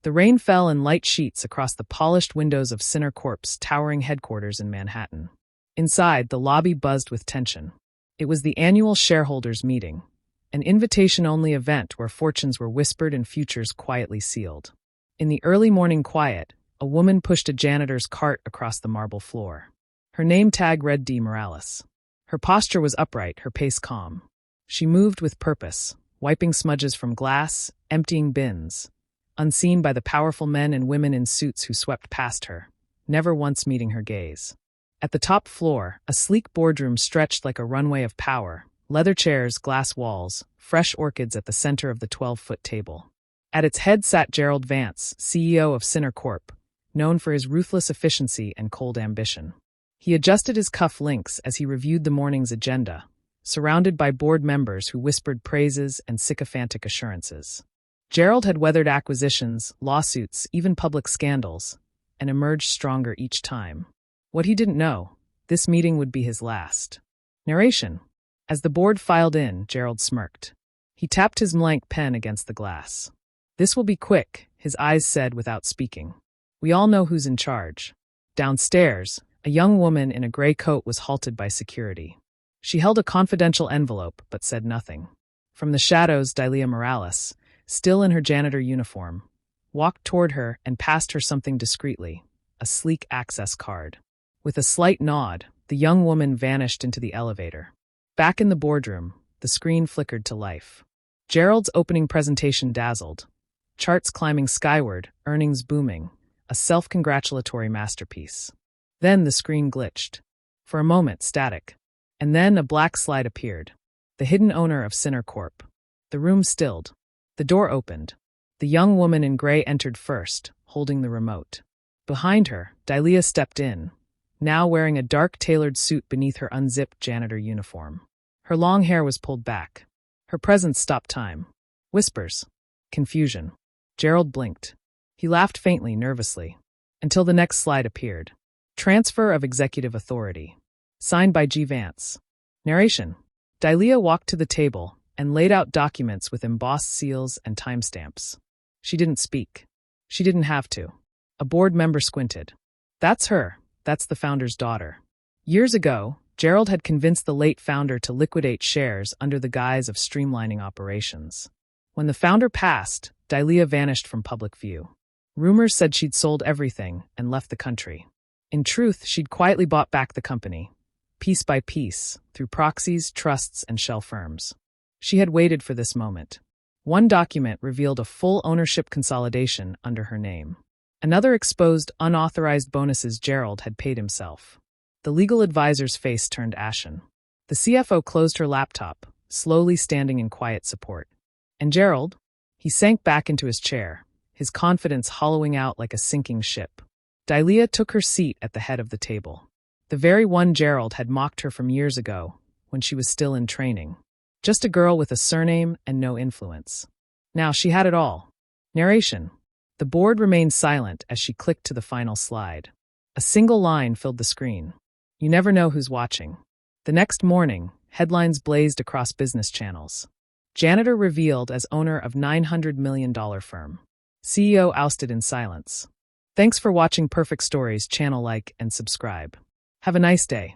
The rain fell in light sheets across the polished windows of Center Corp's towering headquarters in Manhattan. Inside, the lobby buzzed with tension. It was the annual shareholders meeting, an invitation-only event where fortunes were whispered and futures quietly sealed. In the early morning quiet, a woman pushed a janitor's cart across the marble floor. Her name tag read D. Morales. Her posture was upright, her pace calm. She moved with purpose, wiping smudges from glass, emptying bins, unseen by the powerful men and women in suits who swept past her, never once meeting her gaze. At the top floor, a sleek boardroom stretched like a runway of power, leather chairs, glass walls, fresh orchids at the center of the 12-foot table. At its head sat Gerald Vance, CEO of Center Corp, known for his ruthless efficiency and cold ambition. He adjusted his cuff links as he reviewed the morning's agenda, surrounded by board members who whispered praises and sycophantic assurances. Gerald had weathered acquisitions, lawsuits, even public scandals, and emerged stronger each time. What he didn't know, this meeting would be his last. Narration. As the board filed in, Gerald smirked. He tapped his blank pen against the glass. "This will be quick," his eyes said without speaking. "We all know who's in charge." Downstairs, a young woman in a gray coat was halted by security. She held a confidential envelope, but said nothing. From the shadows, Dalia Morales, still in her janitor uniform, walked toward her and passed her something discreetly, a sleek access card. With a slight nod, the young woman vanished into the elevator. Back in the boardroom, the screen flickered to life. Gerald's opening presentation dazzled. Charts climbing skyward, earnings booming, a self-congratulatory masterpiece. Then the screen glitched. For a moment, static. And then a black slide appeared. The hidden owner of Center Corp. The room stilled. The door opened. The young woman in gray entered first, holding the remote. Behind her, Dalia stepped in, now wearing a dark tailored suit beneath her unzipped janitor uniform. Her long hair was pulled back. Her presence stopped time. Whispers. Confusion. Gerald blinked. He laughed faintly, nervously. Until the next slide appeared. Transfer of executive authority. Signed by G. Vance. Narration. Dalia walked to the table and laid out documents with embossed seals and timestamps. She didn't speak. She didn't have to. A board member squinted. "That's her. That's the founder's daughter." Years ago, Gerald had convinced the late founder to liquidate shares under the guise of streamlining operations. When the founder passed, Dalia vanished from public view. Rumors said she'd sold everything and left the country. In truth, she'd quietly bought back the company, piece by piece, through proxies, trusts, and shell firms. She had waited for this moment. One document revealed a full ownership consolidation under her name. Another exposed unauthorized bonuses Gerald had paid himself. The legal advisor's face turned ashen. The CFO closed her laptop, slowly standing in quiet support. And Gerald? He sank back into his chair, his confidence hollowing out like a sinking ship. Dalia took her seat at the head of the table. The very one Gerald had mocked her from years ago, when she was still in training. Just a girl with a surname and no influence. Now she had it all. Narration. The board remained silent as she clicked to the final slide. A single line filled the screen. You never know who's watching. The next morning, headlines blazed across business channels. Janitor revealed as owner of $900 million firm. CEO ousted in silence. Thanks for watching Perfect Stories. Channel like and subscribe. Have a nice day.